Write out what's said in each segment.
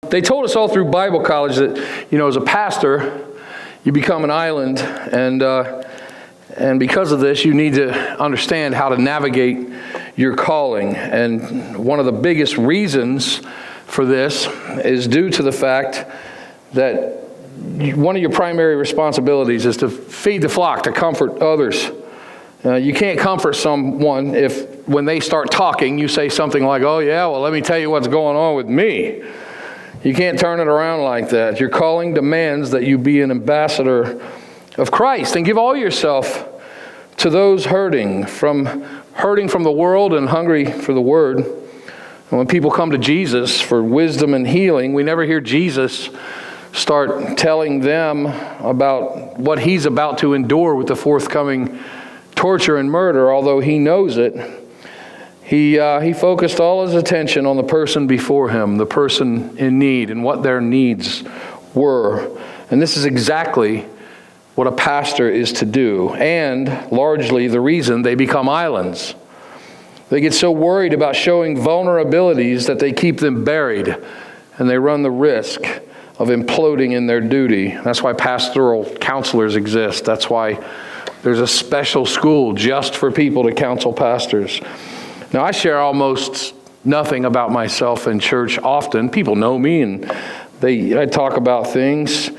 They told us all through Bible college that, as a pastor, you become an island, and because of this, you need to understand how to navigate your calling. And one of the biggest reasons for this is due to the fact that one of your primary responsibilities is to feed the flock, to comfort others. You can't comfort someone if, when they start talking, you say something like, "Oh yeah, well let me tell you what's going on with me." You can't turn it around like that. Your calling demands that you be an ambassador of Christ and give all yourself to those hurting from the world and hungry for the Word. And when people come to Jesus for wisdom and healing, we never hear Jesus start telling them about what He's about to endure with the forthcoming torture and murder, although He knows it. He focused all His attention on the person before Him, the person in need, and what their needs were. And this is exactly what a pastor is to do, and largely the reason they become islands. They get so worried about showing vulnerabilities that they keep them buried, and they run the risk of imploding in their duty. That's why pastoral counselors exist. That's why there's a special school just for people to counsel pastors. Now, I share almost nothing about myself in church often. People know me, and I talk about things.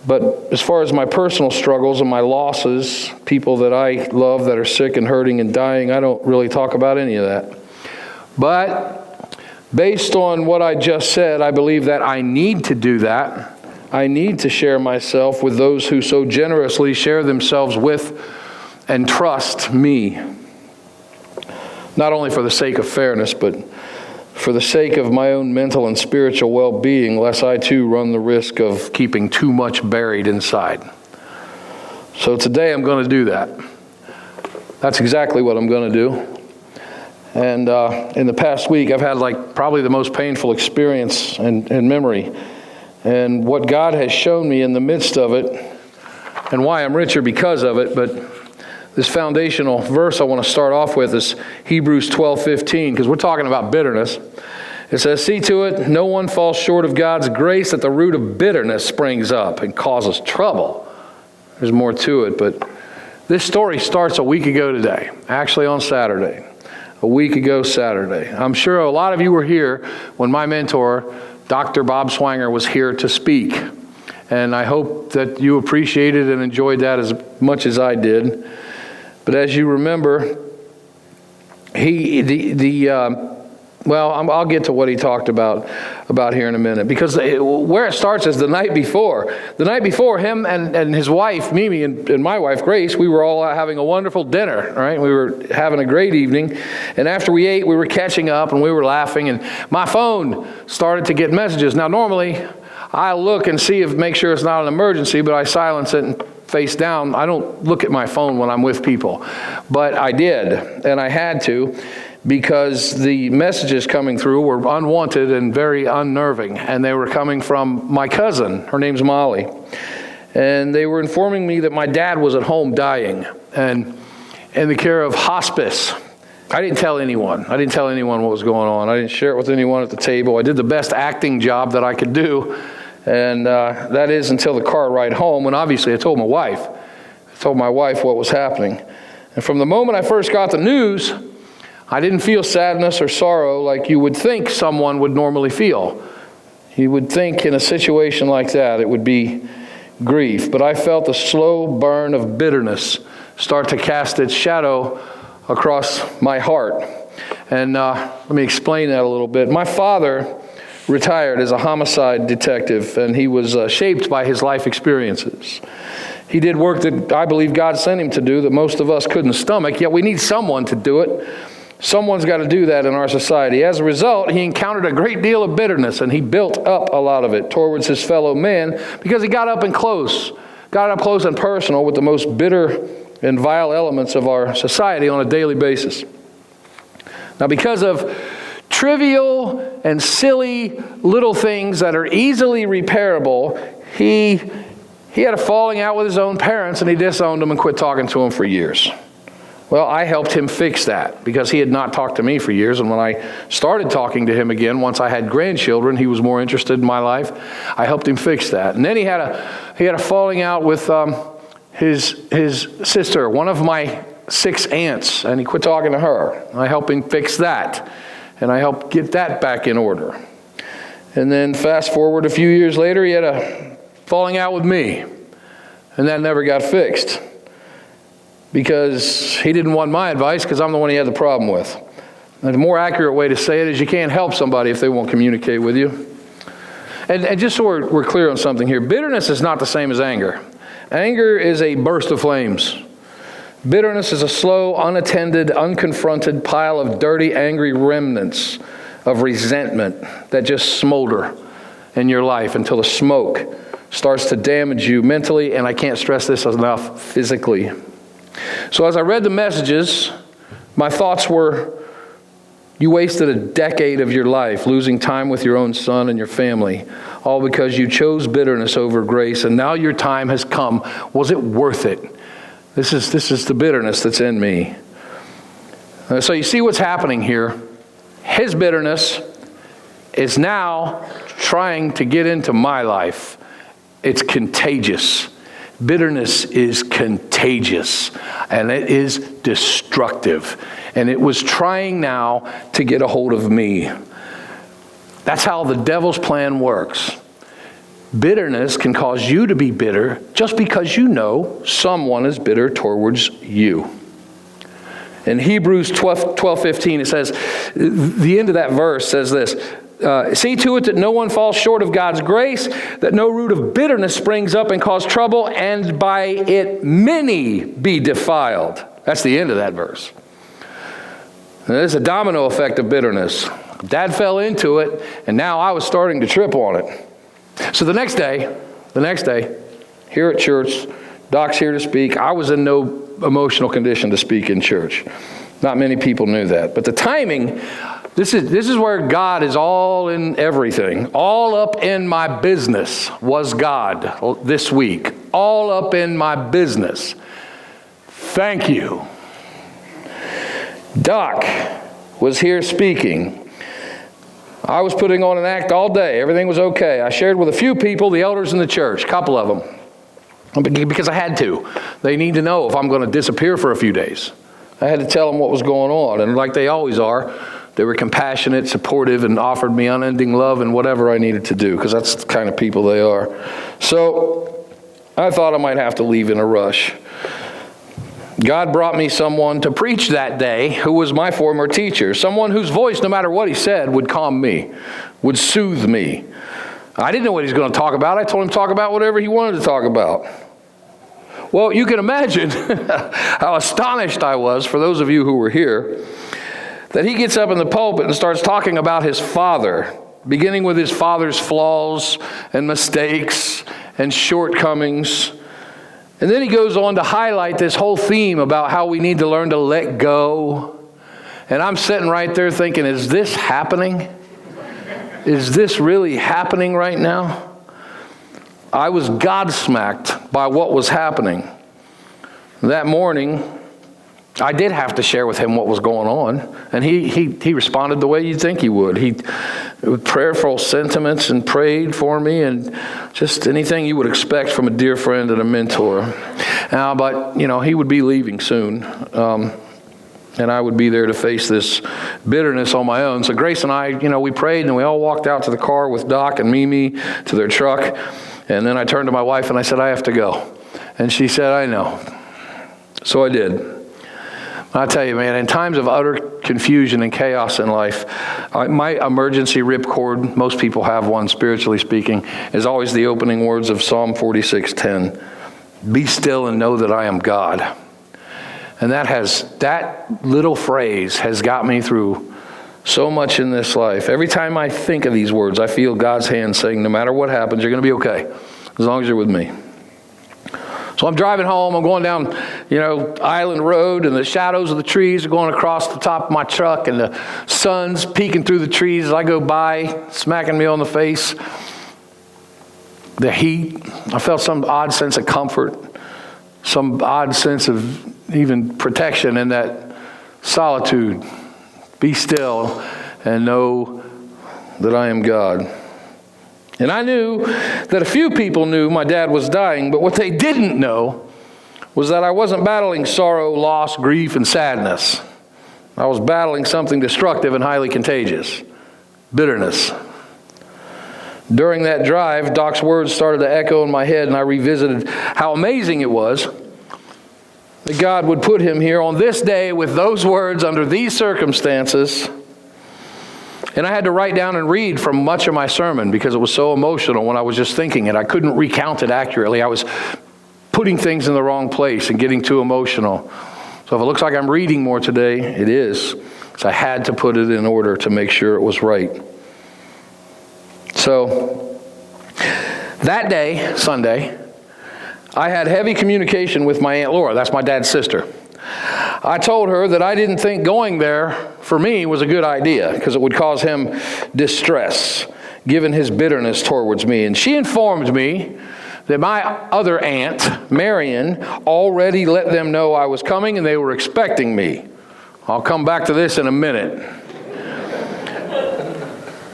But as far as my personal struggles and my losses, people that I love that are sick and hurting and dying, I don't really talk about any of that. But based on what I just said, I believe that I need to do that. I need to share myself with those who so generously share themselves with and trust me. Not only for the sake of fairness, but for the sake of my own mental and spiritual well-being, lest I too run the risk of keeping too much buried inside. So today I'm going to do that. That's exactly what I'm going to do. And in the past week, I've had probably the most painful experience in memory. And what God has shown me in the midst of it, and why I'm richer because of it, but this foundational verse I want to start off with is Hebrews 12:15, because we're talking about bitterness. It says, "See to it, no one falls short of God's grace, that the root of bitterness springs up and causes trouble." There's more to it, but this story starts a week ago today, actually on Saturday. A week ago Saturday. I'm sure a lot of you were here when my mentor, Dr. Bob Swanger, was here to speak. And I hope that you appreciated and enjoyed that as much as I did. But as you remember, I'll get to what he talked about here in a minute. Because where it starts is the night before. The night before, him and his wife, Mimi, and my wife, Grace, we were all having a wonderful dinner, right? We were having a great evening. And after we ate, we were catching up and we were laughing. And my phone started to get messages. Now, normally, I look and make sure it's not an emergency, but I silence it and face down. I don't look at my phone when I'm with people. But I did, and I had to, because the messages coming through were unwanted and very unnerving. And they were coming from my cousin. Her name's Molly. And they were informing me that my dad was at home dying and in the care of hospice. I didn't tell anyone. what was going on. I didn't share it with anyone at the table. I did the best acting job that I could do. And that is until the car ride home, when obviously I told my wife. What was happening. And from the moment I first got the news, I didn't feel sadness or sorrow like you would think someone would normally feel. You would think in a situation like that it would be grief. But I felt the slow burn of bitterness start to cast its shadow across my heart. And let me explain that a little bit. My father retired as a homicide detective, and he was shaped by his life experiences. He did work that I believe God sent him to do that most of us couldn't stomach, yet we need someone to do it. Someone's got to do that in our society. As a result, he encountered a great deal of bitterness, and he built up a lot of it towards his fellow men because he got up close and personal with the most bitter and vile elements of our society on a daily basis. Now, because of trivial and silly little things that are easily repairable, he had a falling out with his own parents, and he disowned them and quit talking to them for years. Well, I helped him fix that because he had not talked to me for years. And when I started talking to him again, once I had grandchildren, he was more interested in my life. I helped him fix that. And then he had a falling out with his sister, one of my 6 aunts, and he quit talking to her. I helped him fix that, and I helped get that back in order. And then fast forward a few years later, he had a falling out with me, and that never got fixed because he didn't want my advice because I'm the one he had the problem with. And the more accurate way to say it is you can't help somebody if they won't communicate with you. And just so we're clear on something here, bitterness is not the same as anger. Anger is a burst of flames. Bitterness is a slow, unattended, unconfronted pile of dirty, angry remnants of resentment that just smolder in your life until the smoke starts to damage you mentally, and I can't stress this enough, physically. So as I read the messages, my thoughts were, you wasted a decade of your life losing time with your own son and your family, all because you chose bitterness over grace, and now your time has come. Was it worth it? This is the bitterness that's in me. So you see what's happening here. His bitterness is now trying to get into my life. It's contagious. Bitterness is contagious, and it is destructive. And it was trying now to get a hold of me. That's how the devil's plan works. Bitterness can cause you to be bitter just because you know someone is bitter towards you. In Hebrews 12:15, it says, the end of that verse says this, see to it that no one falls short of God's grace, that no root of bitterness springs up and cause trouble, and by it many be defiled. That's the end of that verse. And there's a domino effect of bitterness. Dad fell into it, and now I was starting to trip on it. So the next day, here at church, Doc's here to speak. I was in no emotional condition to speak in church. Not many people knew that. But the timing, this is where God is all in everything. All up in my business was God this week. All up in my business. Thank you. Doc was here speaking. I was putting on an act all day. Everything was okay. I shared with a few people, the elders in the church, a couple of them, because I had to. They need to know if I'm going to disappear for a few days. I had to tell them what was going on. And like they always are, they were compassionate, supportive, and offered me unending love and whatever I needed to do, because that's the kind of people they are. So I thought I might have to leave in a rush. God brought me someone to preach that day who was my former teacher, someone whose voice, no matter what he said, would calm me, would soothe me. I didn't know what he was going to talk about. I told him to talk about whatever he wanted to talk about. Well, you can imagine how astonished I was, for those of you who were here, that he gets up in the pulpit and starts talking about his father, beginning with his father's flaws and mistakes and shortcomings. And then he goes on to highlight this whole theme about how we need to learn to let go. And I'm sitting right there thinking, is this happening? Is this really happening right now? I was gobsmacked by what was happening. That morning, I did have to share with him what was going on. And he responded the way you'd think he would. He with prayerful sentiments and prayed for me and just anything you would expect from a dear friend and a mentor. But he would be leaving soon. And I would be there to face this bitterness on my own. So Grace and I, we prayed and we all walked out to the car with Doc and Mimi to their truck. And then I turned to my wife and I said, I have to go. And she said, I know. So I did. I tell you, man, in times of utter confusion and chaos in life, my emergency ripcord, most people have one spiritually speaking, is always the opening words of Psalm 46:10. Be still and know that I am God. And that little phrase has got me through so much in this life. Every time I think of these words, I feel God's hand saying, no matter what happens, you're going to be okay, as long as you're with me. So I'm driving home, I'm going down, Island Road, and the shadows of the trees are going across the top of my truck, and the sun's peeking through the trees as I go by, smacking me on the face. The heat, I felt some odd sense of comfort, some odd sense of even protection in that solitude. Be still and know that I am God. And I knew that a few people knew my dad was dying, but what they didn't know was that I wasn't battling sorrow, loss, grief, and sadness. I was battling something destructive and highly contagious: bitterness. During that drive, Doc's words started to echo in my head, and I revisited how amazing it was that God would put him here on this day with those words under these circumstances. And I had to write down and read from much of my sermon because it was so emotional when I was just thinking it. I couldn't recount it accurately. I was putting things in the wrong place and getting too emotional. So if it looks like I'm reading more today, it is. So I had to put it in order to make sure it was right. So that day, Sunday, I had heavy communication with my Aunt Laura. That's my dad's sister. I told her that I didn't think going there for me was a good idea because it would cause him distress, given his bitterness towards me. And she informed me that my other aunt, Marion, already let them know I was coming and they were expecting me. I'll come back to this in a minute.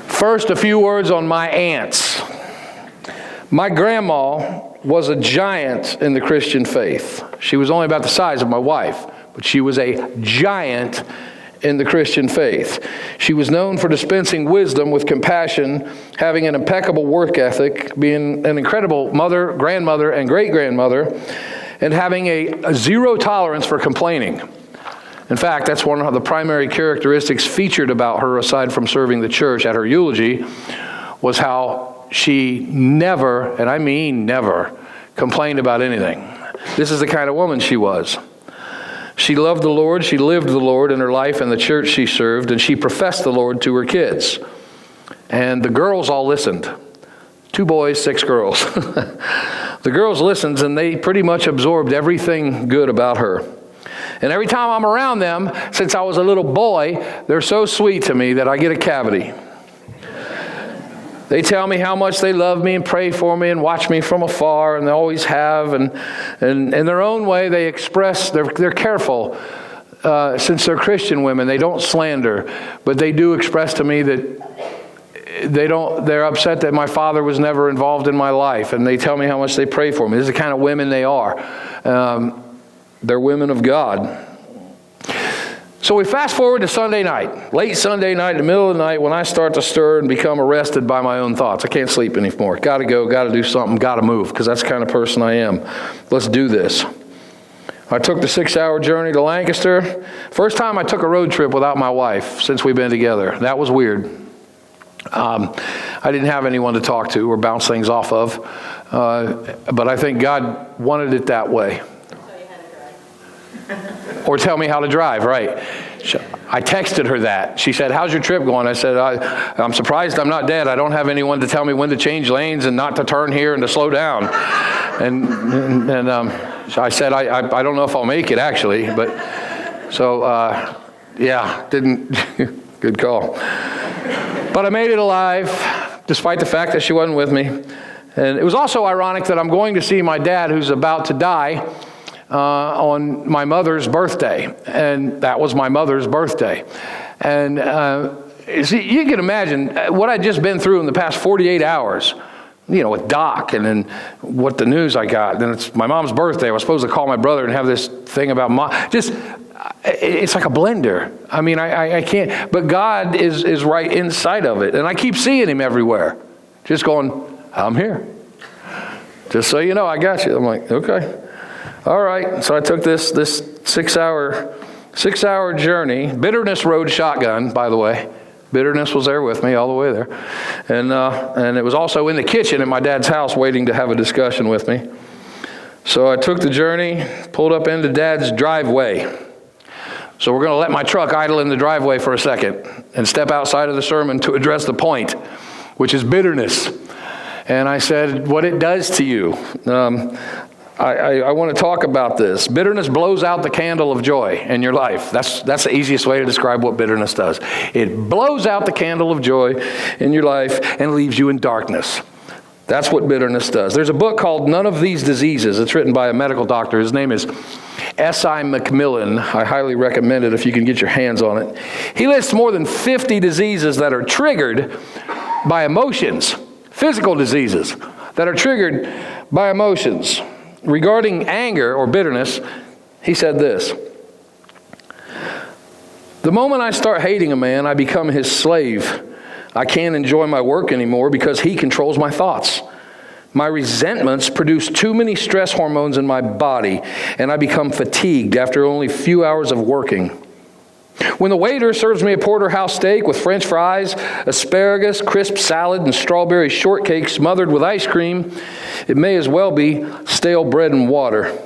First, a few words on my aunts. My grandma was a giant in the Christian faith. She was only about the size of my wife, but she was a giant in the Christian faith. She was known for dispensing wisdom with compassion, having an impeccable work ethic, being an incredible mother, grandmother, and great-grandmother, and having a zero tolerance for complaining. In fact, that's one of the primary characteristics featured about her, aside from serving the church at her eulogy, was how she never, and I mean never, complained about anything. This is the kind of woman she was. She loved the Lord, she lived the Lord in her life and the church she served, and she professed the Lord to her kids. And the girls all listened. 2 boys, 6 girls. The girls listened, and they pretty much absorbed everything good about her. And every time I'm around them, since I was a little boy, they're so sweet to me that I get a cavity. They tell me how much they love me and pray for me and watch me from afar, and they always have. And in their own way, they express, they're careful. Since they're Christian women, they don't slander, but they do express to me that they're upset that my father was never involved in my life, and they tell me how much they pray for me. This is the kind of women they are. They're women of God. So we fast forward to Sunday night, late Sunday night, in the middle of the night, when I start to stir and become arrested by my own thoughts. I can't sleep anymore. Got to go, got to do something, got to move, because that's the kind of person I am. Let's do this. I took the 6-hour journey to Lancaster. First time I took a road trip without my wife since we've been together. That was weird. I didn't have anyone to talk to or bounce things off of, but I think God wanted it that way. Or tell me how to drive, right. I texted her that. She said, "How's your trip going?" I said, I'm surprised I'm not dead. I don't have anyone to tell me when to change lanes and not to turn here and to slow down. And I said, I don't know if I'll make it, actually. But so, didn't. Good call. But I made it alive, despite the fact that she wasn't with me. And it was also ironic that I'm going to see my dad, who's about to die, on my mother's birthday. And that was my mother's birthday. And see, you can imagine what I'd just been through in the past 48 hours, with Doc, and then what the news I got. Then it's my mom's birthday. I was supposed to call my brother and have this thing about mom. It's like a blender. I mean, I can't. But God is right inside of it. And I keep seeing him everywhere. Just going, I'm here. Just so you know, I got you. I'm like, okay. All right, so I took this 6-hour journey. Bitterness rode shotgun, by the way. Bitterness was there with me all the way there. And it was also in the kitchen at my dad's house waiting to have a discussion with me. So I took the journey, pulled up into Dad's driveway. So we're going to let my truck idle in the driveway for a second and step outside of the sermon to address the point, which is bitterness. And I said, what it does to you. I want to talk about this. Bitterness blows out the candle of joy in your life. That's the easiest way to describe what bitterness does. It blows out the candle of joy in your life and leaves you in darkness. That's what bitterness does. There's a book called None of These Diseases. It's written by a medical doctor. His name is S.I. McMillan. I highly recommend it if you can get your hands on it. He lists more than 50 diseases that are triggered by emotions, physical diseases that are triggered by emotions. Regarding anger or bitterness, he said this: the moment I start hating a man, I become his slave. I can't enjoy my work anymore because he controls my thoughts. My resentments produce too many stress hormones in my body, and I become fatigued after only a few hours of working. When the waiter serves me a porterhouse steak with French fries, asparagus, crisp salad, and strawberry shortcake smothered with ice cream, it may as well be stale bread and water.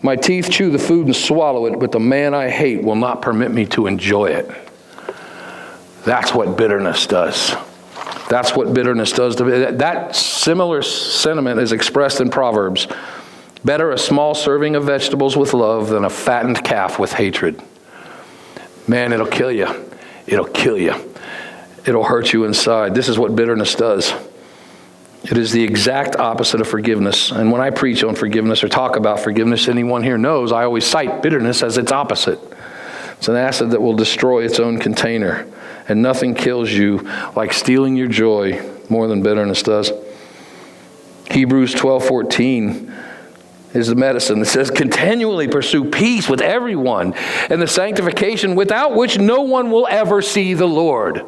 My teeth chew the food and swallow it, but the man I hate will not permit me to enjoy it. That's what bitterness does. That's what bitterness does. That similar sentiment is expressed in Proverbs. Better a small serving of vegetables with love than a fattened calf with hatred. Man, it'll kill you. It'll kill you. It'll hurt you inside. This is what bitterness does. It is the exact opposite of forgiveness. And when I preach on forgiveness or talk about forgiveness, anyone here knows I always cite bitterness as its opposite. It's an acid that will destroy its own container. And nothing kills you like stealing your joy more than bitterness does. Hebrews 12:14 is the medicine. It says, continually pursue peace with everyone and the sanctification without which no one will ever see the Lord.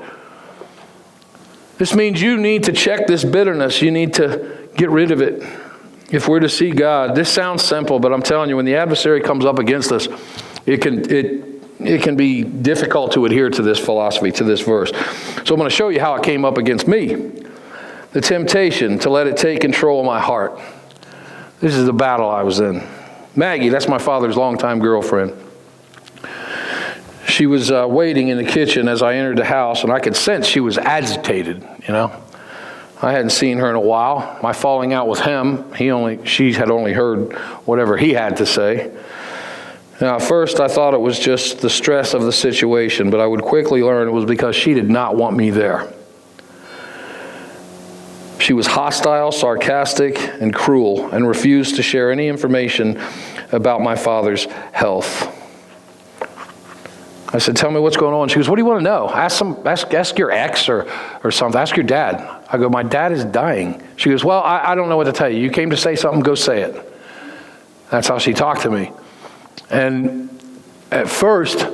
This means you need to check this bitterness. You need to get rid of it if we're to see God. This sounds simple, but I'm telling you, when the adversary comes up against us, it can be difficult to adhere to this philosophy, to this verse. So I'm going to show you how it came up against me. The temptation to let it take control of my heart. This is the battle I was in. Maggie, that's my father's longtime girlfriend. She was waiting in the kitchen as I entered the house, and I could sense she was agitated, I hadn't seen her in a while. My falling out with him, she had only heard whatever he had to say. Now, at first, I thought it was just the stress of the situation, but I would quickly learn it was because she did not want me there. She was hostile, sarcastic, and cruel, and refused to share any information about my father's health. I said, tell me what's going on. She goes, what do you want to know? Ask your ex or something. Ask your dad. I go, my dad is dying. She goes, well, I don't know what to tell you. You came to say something, go say it. That's how she talked to me. And at first,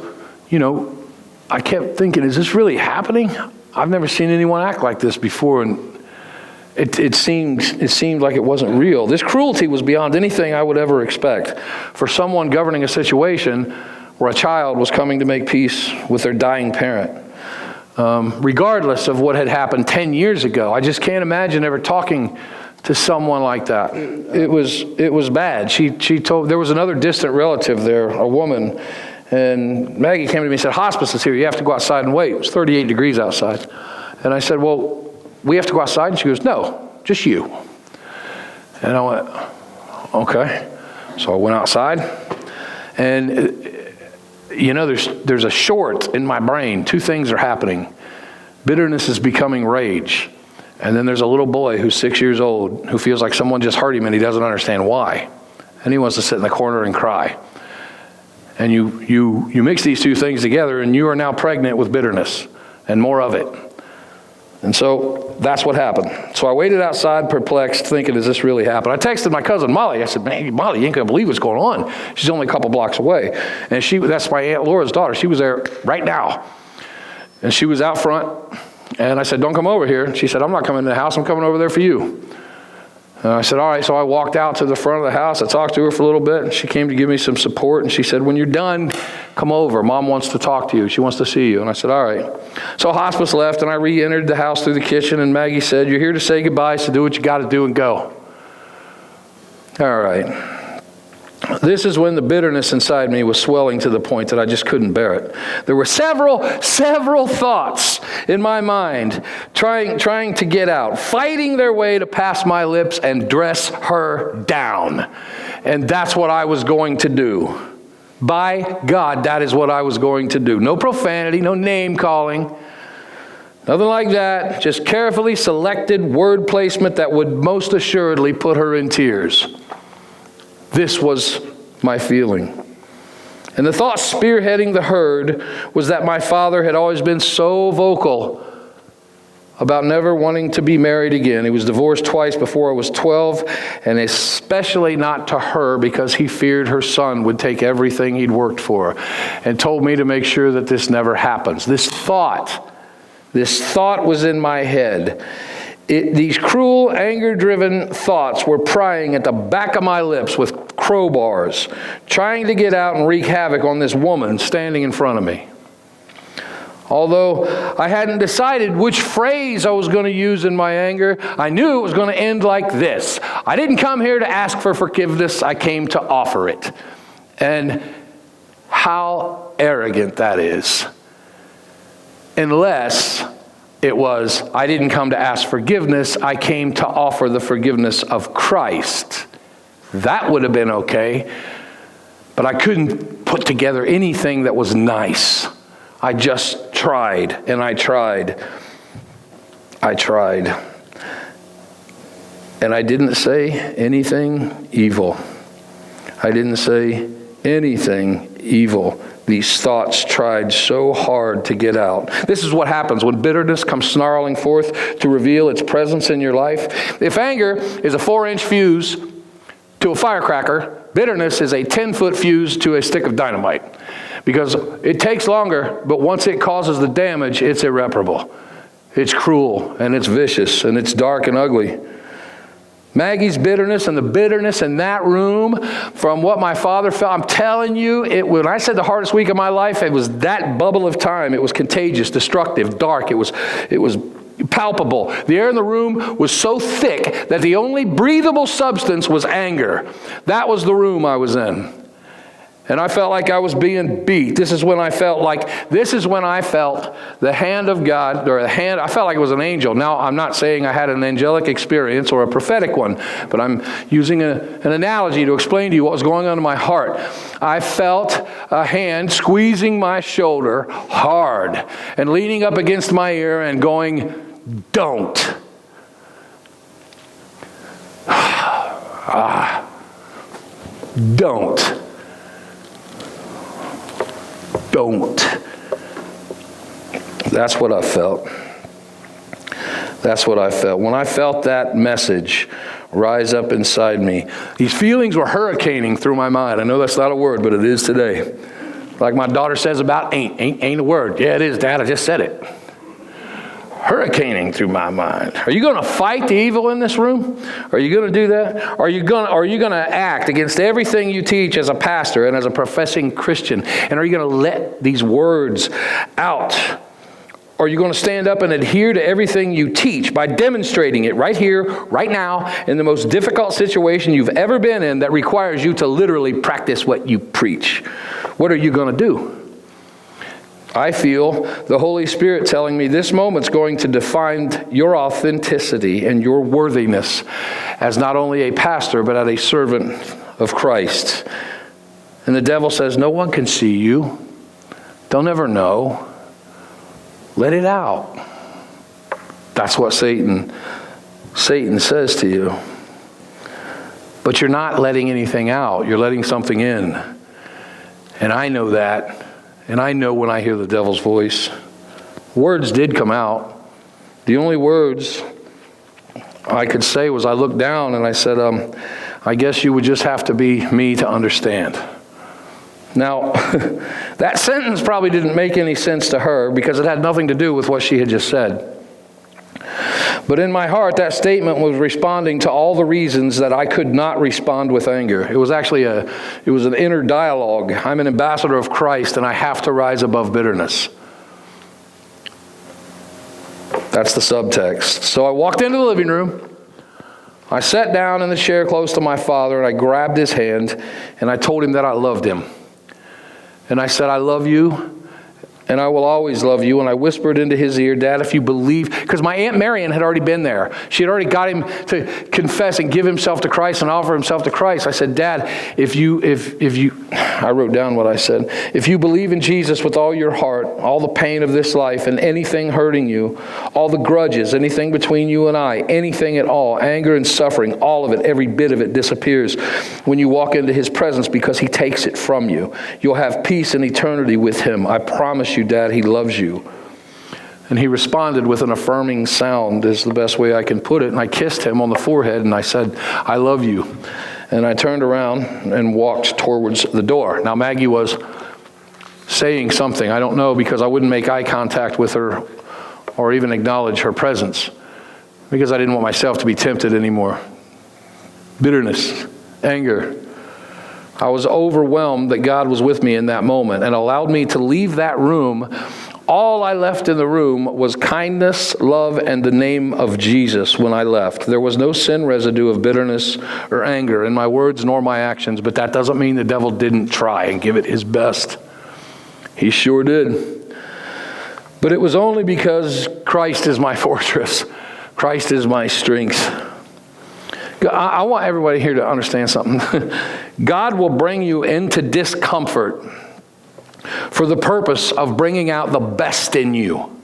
I kept thinking, is this really happening? I've never seen anyone act like this before, and it seemed like it wasn't real. This cruelty was beyond anything I would ever expect for someone governing a situation where a child was coming to make peace with their dying parent. Regardless of what had happened 10 years ago, I just can't imagine ever talking to someone like that. It was bad. She told, there was another distant relative there, a woman, and Maggie came to me and said, hospice is here, you have to go outside and wait. It was 38 degrees outside. And I said, well, we have to go outside? And she goes, no, just you. And I went, okay. So I went outside, and there's a short in my brain. Two things are happening. Bitterness is becoming rage. And then there's a little boy who's 6 years old who feels like someone just hurt him and he doesn't understand why. And he wants to sit in the corner and cry. And you mix these two things together and you are now pregnant with bitterness and more of it. And so that's what happened. So I waited outside perplexed, thinking, does this really happen? I texted my cousin Molly. I said, man, Molly, you ain't going to believe what's going on. She's only a couple blocks away. And that's my Aunt Laura's daughter. She was there right now. And she was out front. And I said, don't come over here. And she said, I'm not coming in the house. I'm coming over there for you. And I said, all right. So I walked out to the front of the house. I talked to her for a little bit. And she came to give me some support. And she said, when you're done, come over. Mom wants to talk to you. She wants to see you. And I said, all right. So hospice left, and I re-entered the house through the kitchen. And Maggie said, you're here to say goodbye, so do what you got to do and go. All right. This is when the bitterness inside me was swelling to the point that I just couldn't bear it. There were several thoughts in my mind trying to get out, fighting their way to pass my lips and dress her down. And that's what I was going to do. By God, that is what I was going to do. No profanity, no name calling. Nothing like that. Just carefully selected word placement that would most assuredly put her in tears. This was my feeling. And the thought spearheading the herd was that my father had always been so vocal about never wanting to be married again. He was divorced twice before I was 12, and especially not to her because he feared her son would take everything he'd worked for, and told me to make sure that this never happens. This thought was in my head. These cruel, anger-driven thoughts were prying at the back of my lips with crowbars, trying to get out and wreak havoc on this woman standing in front of me. Although I hadn't decided which phrase I was going to use in my anger, I knew it was going to end like this. I didn't come here to ask for forgiveness, I came to offer it. And how arrogant that is. Unless it was, I didn't come to ask forgiveness, I came to offer the forgiveness of Christ. That would have been okay, but I couldn't put together anything that was nice. I just tried, and I tried. And I didn't say anything evil. I didn't say anything evil. These thoughts tried so hard to get out. This is what happens when bitterness comes snarling forth to reveal its presence in your life. If anger is a 4-inch fuse to a firecracker, bitterness is a 10-foot fuse to a stick of dynamite. Because it takes longer, but once it causes the damage, it's irreparable. It's cruel, and it's vicious, and it's dark and ugly. Maggie's bitterness and the bitterness in that room from what my father felt, I'm telling you, when I said the hardest week of my life, it was that bubble of time. It was contagious, destructive, dark. It was palpable. The air in the room was so thick that the only breathable substance was anger. That was the room I was in. And I felt like I was being beat. This is when I felt the hand of God, I felt like it was an angel. Now, I'm not saying I had an angelic experience or a prophetic one, but I'm using an analogy to explain to you what was going on in my heart. I felt a hand squeezing my shoulder hard and leaning up against my ear and going, "Don't." Don't. Don't. That's what I felt. That's what I felt. When I felt that message rise up inside me, these feelings were hurricaning through my mind. I know that's not a word, but it is today. Like my daughter says about ain't a word. Yeah, it is, Dad. I just said it. Hurricaning through my mind. Are you going to fight the evil in this room? Are you going to do that? Are you going to act against everything you teach as a pastor and as a professing Christian? And are you going to let these words out? Or are you going to stand up and adhere to everything you teach by demonstrating it right here, right now, in the most difficult situation you've ever been in that requires you to literally practice what you preach? What are you going to do? I feel the Holy Spirit telling me this moment's going to define your authenticity and your worthiness as not only a pastor, but as a servant of Christ. And the devil says, no one can see you. They'll never know. Let it out. That's what Satan says to you. But you're not letting anything out. You're letting something in. And I know that. And I know when I hear the devil's voice. Words did come out. The only words I could say was I looked down and I said, I guess you would just have to be me to understand. Now, that sentence probably didn't make any sense to her because it had nothing to do with what she had just said. But in my heart, that statement was responding to all the reasons that I could not respond with anger. It was actually an inner dialogue. I'm an ambassador of Christ, and I have to rise above bitterness. That's the subtext. So I walked into the living room. I sat down in the chair close to my father, and I grabbed his hand, and I told him that I loved him. And I said, I love you, and I will always love you. And I whispered into his ear, Dad, if you believe, because my Aunt Marion had already been there. She had already got him to confess and give himself to Christ and offer himself to Christ. I said, Dad, if you, I wrote down what I said. If you believe in Jesus with all your heart, all the pain of this life and anything hurting you, all the grudges, anything between you and I, anything at all, anger and suffering, all of it, every bit of it disappears when you walk into his presence because he takes it from you. You'll have peace and eternity with him. I promise you, Dad, he loves you. And he responded with an affirming sound, is the best way I can put it. And I kissed him on the forehead and I said, I love you. And I turned around and walked towards the door. Now Maggie was saying something. I don't know, because I wouldn't make eye contact with her or even acknowledge her presence, because I didn't want myself to be tempted anymore. Bitterness, anger. I was overwhelmed that God was with me in that moment and allowed me to leave that room. All I left in the room was kindness, love, and the name of Jesus when I left. There was no sin residue of bitterness or anger in my words nor my actions, but that doesn't mean the devil didn't try and give it his best. He sure did. But it was only because Christ is my fortress. Christ is my strength. I want everybody here to understand something. God will bring you into discomfort for the purpose of bringing out the best in you.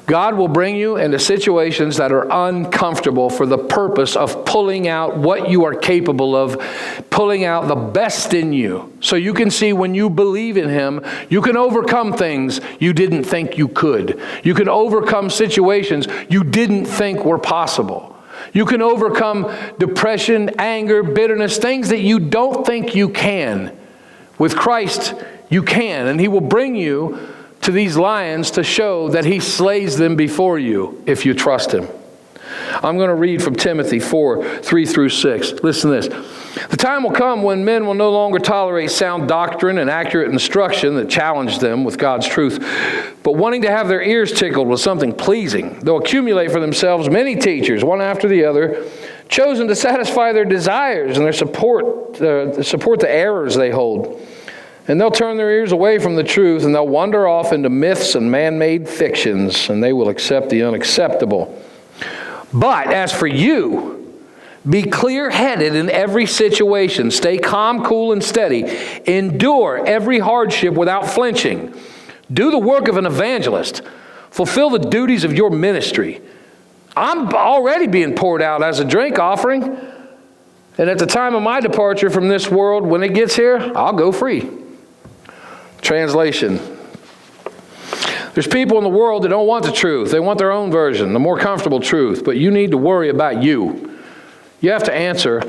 God will bring you into situations that are uncomfortable for the purpose of pulling out what you are capable of, pulling out the best in you. So you can see when you believe in him, you can overcome things you didn't think you could. You can overcome situations you didn't think were possible. You can overcome depression, anger, bitterness, things that you don't think you can. With Christ, you can, and he will bring you to these lions to show that he slays them before you if you trust him. I'm going to read from Timothy 4, 3 through 6. Listen to this. The time will come when men will no longer tolerate sound doctrine and accurate instruction that challenge them with God's truth, but wanting to have their ears tickled with something pleasing, they'll accumulate for themselves many teachers, one after the other, chosen to satisfy their desires and support the errors they hold. And they'll turn their ears away from the truth, and they'll wander off into myths and man-made fictions, and they will accept the unacceptable. But as for you, be clear-headed in every situation. Stay calm, cool, and steady. Endure every hardship without flinching. Do the work of an evangelist. Fulfill the duties of your ministry. I'm already being poured out as a drink offering. And at the time of my departure from this world, when it gets here, I'll go free. Translation. There's people in the world that don't want the truth. They want their own version, the more comfortable truth. But you need to worry about you. You have to answer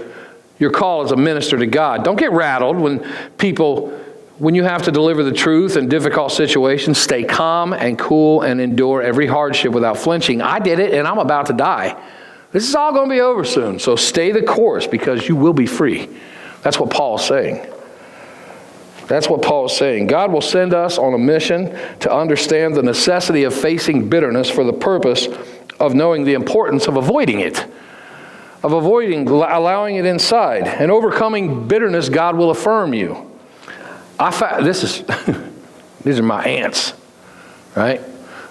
your call as a minister to God. Don't get rattled when you have to deliver the truth in difficult situations. Stay calm and cool and endure every hardship without flinching. I did it and I'm about to die. This is all going to be over soon. So stay the course because you will be free. That's what Paul is saying. That's what Paul is saying. God will send us on a mission to understand the necessity of facing bitterness for the purpose of knowing the importance of avoiding it, of avoiding allowing it inside. And overcoming bitterness, God will affirm you. These are my aunts, right?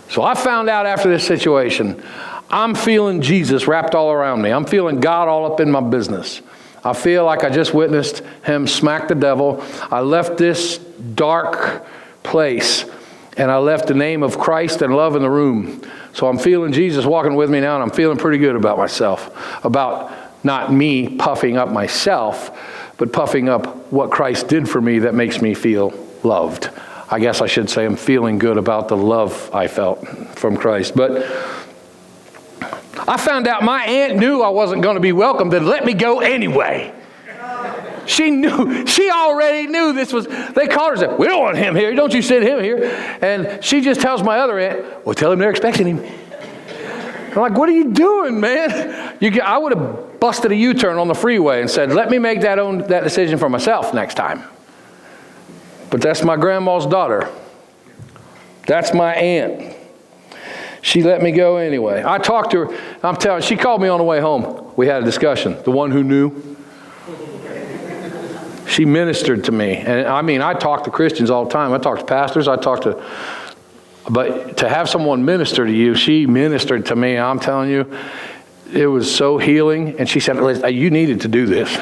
So I found out after this situation, I'm feeling Jesus wrapped all around me. I'm feeling God all up in my business. I feel like I just witnessed him smack the devil. I left this dark place, and I left the name of Christ and love in the room. So I'm feeling Jesus walking with me now, and I'm feeling pretty good about myself, about not me puffing up myself, but puffing up what Christ did for me that makes me feel loved. I guess I should say I'm feeling good about the love I felt from Christ. But I found out my aunt knew I wasn't going to be welcomed and let me go anyway. She already knew this was, they called her and said, we don't want him here. Don't you send him here. And she just tells my other aunt, well, tell him they're expecting him. I'm like, what are you doing, man? I would have busted a U-turn on the freeway and said, let me make that decision for myself next time. But that's my grandma's daughter. That's my aunt. She let me go anyway. I talked to her. I'm telling you, she called me on the way home. We had a discussion. The one who knew. She ministered to me. And I mean, I talk to Christians all the time. I talk to pastors. But to have someone minister to you, she ministered to me. I'm telling you, it was so healing. And she said, you needed to do this.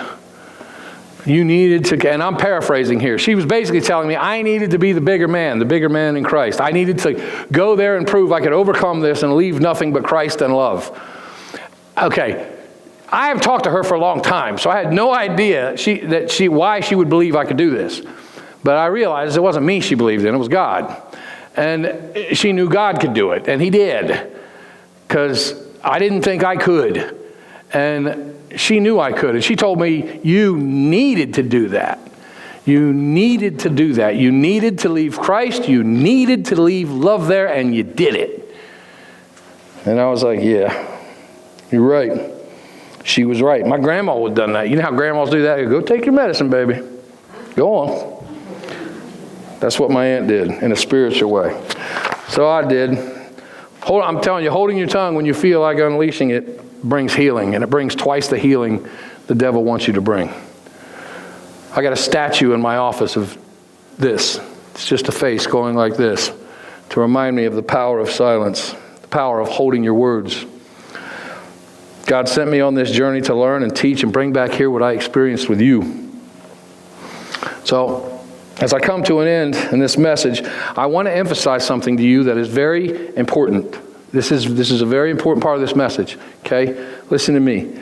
You needed to, and I'm paraphrasing here. She was basically telling me I needed to be the bigger man in Christ. I needed to go there and prove I could overcome this and leave nothing but Christ and love. Okay, I have talked to her for a long time, so I had no idea why she would believe I could do this. But I realized it wasn't me she believed in, it was God. And she knew God could do it, and He did, because I didn't think I could. And she knew I could, and she told me, you needed to do that. You needed to do that. You needed to leave Christ. You needed to leave love there, and you did it. And I was like, yeah, you're right. She was right. My grandma would have done that. You know how grandmas do that? Go take your medicine, baby. Go on. That's what my aunt did in a spiritual way. So I did. I'm telling you, holding your tongue when you feel like unleashing it brings healing, and it brings twice the healing the devil wants you to bring. I got a statue in my office of this. It's just a face going like this to remind me of the power of silence, the power of holding your words. God sent me on this journey to learn and teach and bring back here what I experienced with you. So, as I come to an end in this message, I want to emphasize something to you that is very important. This is a very important part of this message, okay? Listen to me.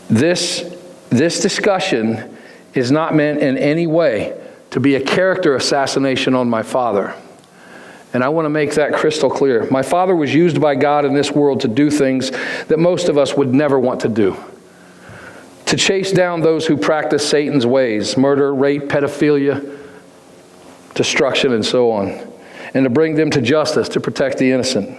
This discussion is not meant in any way to be a character assassination on my father. And I want to make that crystal clear. My father was used by God in this world to do things that most of us would never want to do. To chase down those who practice Satan's ways, murder, rape, pedophilia, destruction, and so on. And to bring them to justice, to protect the innocent.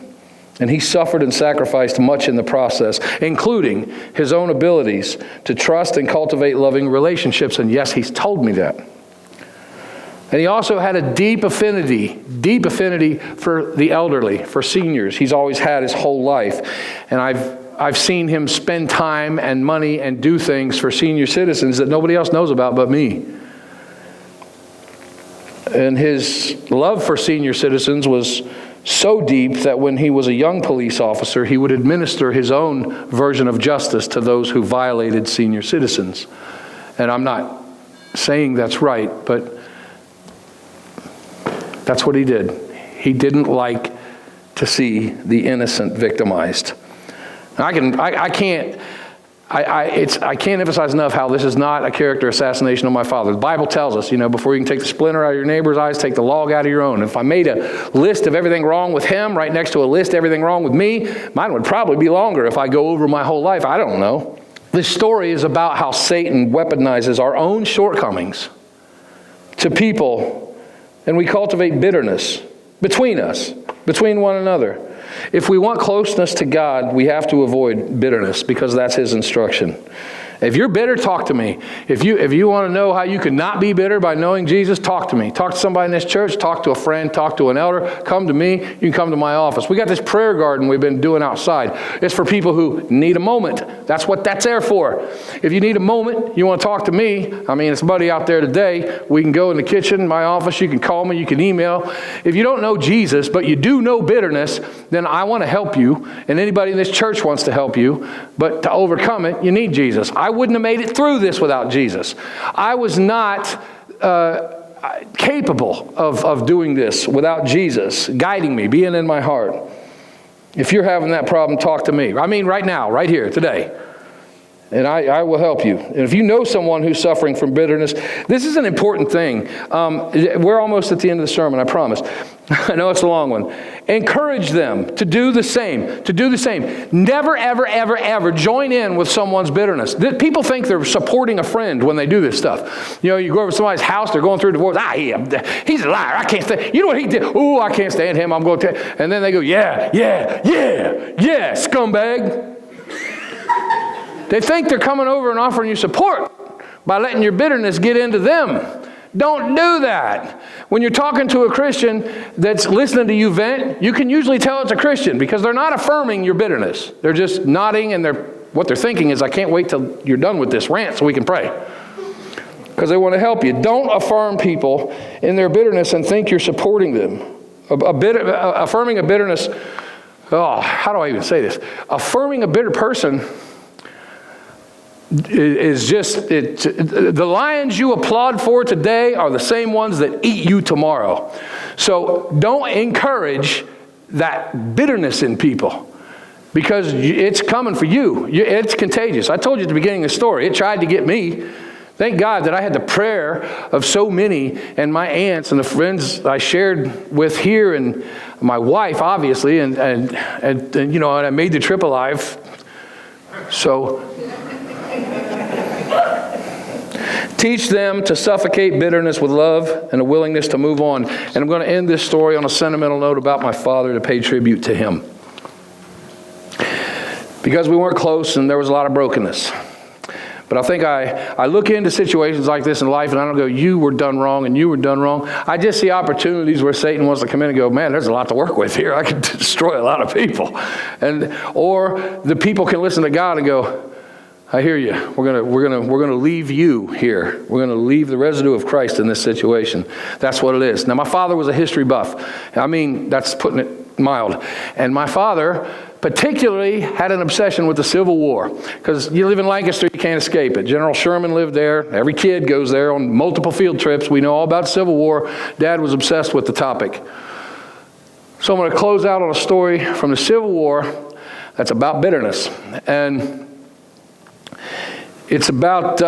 And he suffered and sacrificed much in the process, including his own abilities to trust and cultivate loving relationships. And yes, he's told me that. And he also had a deep affinity for the elderly, for seniors. He's always had his whole life. And I've seen him spend time and money and do things for senior citizens that nobody else knows about but me. And his love for senior citizens was so deep that when he was a young police officer, he would administer his own version of justice to those who violated senior citizens. And I'm not saying that's right, but that's what he did. He didn't like to see the innocent victimized. I can't emphasize enough how this is not a character assassination on my father. The Bible tells us, before you can take the splinter out of your neighbor's eyes, take the log out of your own. If I made a list of everything wrong with him right next to a list of everything wrong with me, mine would probably be longer if I go over my whole life. I don't know. This story is about how Satan weaponizes our own shortcomings to people, and we cultivate bitterness between us, between one another. If we want closeness to God, we have to avoid bitterness because that's His instruction. If you're bitter, talk to me. If you want to know how you can not be bitter by knowing Jesus, talk to me. Talk to somebody in this church, talk to a friend, talk to an elder, come to me, you can come to my office. We got this prayer garden we've been doing outside. It's for people who need a moment. That's what that's there for. If you need a moment, you want to talk to me, it's somebody out there today, we can go in the kitchen, my office, you can call me, you can email. If you don't know Jesus, but you do know bitterness, then I want to help you, and anybody in this church wants to help you, but to overcome it, you need Jesus. I wouldn't have made it through this without Jesus. I was not capable of doing this without Jesus guiding me, being in my heart. If you're having that problem, talk to me. Right now, right here, today. And I will help you. And if you know someone who's suffering from bitterness, this is an important thing. We're almost at the end of the sermon, I promise. I know it's a long one. Encourage them to do the same. Never, ever, ever, ever join in with someone's bitterness. People think they're supporting a friend when they do this stuff. You go over to somebody's house, they're going through a divorce. He's a liar. I can't stand. You know what he did? Oh, I can't stand him. I'm going to. And then they go, yeah, scumbag. They think they're coming over and offering you support by letting your bitterness get into them. Don't do that. When you're talking to a Christian that's listening to you vent, you can usually tell it's a Christian because they're not affirming your bitterness. They're just nodding, and what they're thinking is, I can't wait till you're done with this rant so we can pray. because they want to help you. Don't affirm people in their bitterness and think you're supporting them. Affirming a bitterness, how do I even say this? Affirming a bitter person is just, the lions you applaud for today are the same ones that eat you tomorrow. So don't encourage that bitterness in people, because it's coming for you. It's contagious. I told you at the beginning of the story, it tried to get me. Thank God that I had the prayer of so many, and my aunts and the friends I shared with here, and my wife, obviously, and I made the trip alive. So teach them to suffocate bitterness with love and a willingness to move on. And I'm going to end this story on a sentimental note about my father to pay tribute to him. Because we weren't close and there was a lot of brokenness. But I think I look into situations like this in life and I don't go, you were done wrong and you were done wrong. I just see opportunities where Satan wants to come in and go, man, there's a lot to work with here. I could destroy a lot of people. Or the people can listen to God and go, I hear you. We're gonna leave you here. We're gonna leave the residue of Christ in this situation. That's what it is. Now, my father was a history buff. I mean, that's putting it mild. And my father particularly had an obsession with the Civil War, because you live in Lancaster, you can't escape it. General Sherman lived there. Every kid goes there on multiple field trips. We know all about the Civil War. Dad was obsessed with the topic. So I'm going to close out on a story from the Civil War that's about bitterness. And it's about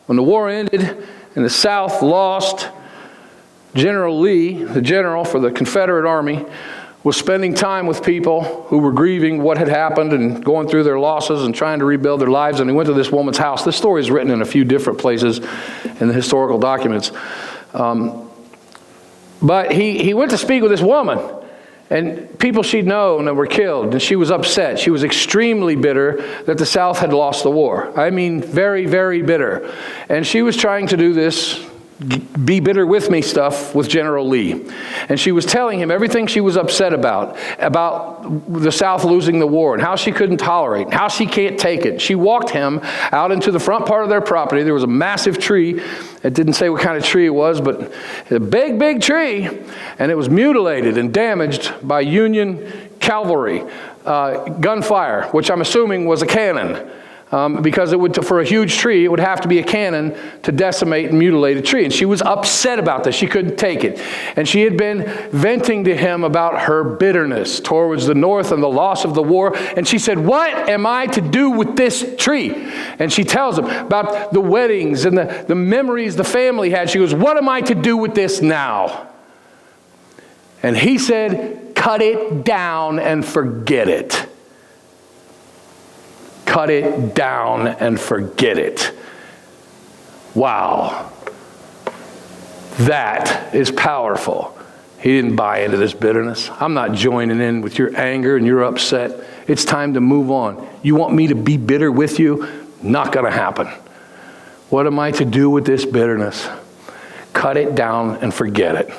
when the war ended and the South lost. General Lee, the general for the Confederate Army, was spending time with people who were grieving what had happened and going through their losses and trying to rebuild their lives. And he went to this woman's house. This story is written in a few different places in the historical documents. But he went to speak with this woman. And people she'd known that were killed, and she was upset. She was extremely bitter that the South had lost the war. I mean, very, very bitter. And she was trying to do this be bitter with me stuff with General Lee. And she was telling him everything she was upset about the South losing the war and how she couldn't tolerate, and how she can't take it. She walked him out into the front part of their property. There was a massive tree. It didn't say what kind of tree it was, but a big, big tree. And it was mutilated and damaged by Union cavalry, gunfire, which I'm assuming was a cannon. Because it would, for a huge tree, it would have to be a cannon to decimate and mutilate a tree. And she was upset about this. She couldn't take it. And she had been venting to him about her bitterness towards the North and the loss of the war. And she said, what am I to do with this tree? And she tells him about the weddings and the memories the family had. She goes, what am I to do with this now? And he said, cut it down and forget it. Cut it down and forget it. Wow. That is powerful. He didn't buy into this bitterness. I'm not joining in with your anger and your upset. It's time to move on. You want me to be bitter with you? Not going to happen. What am I to do with this bitterness? Cut it down and forget it.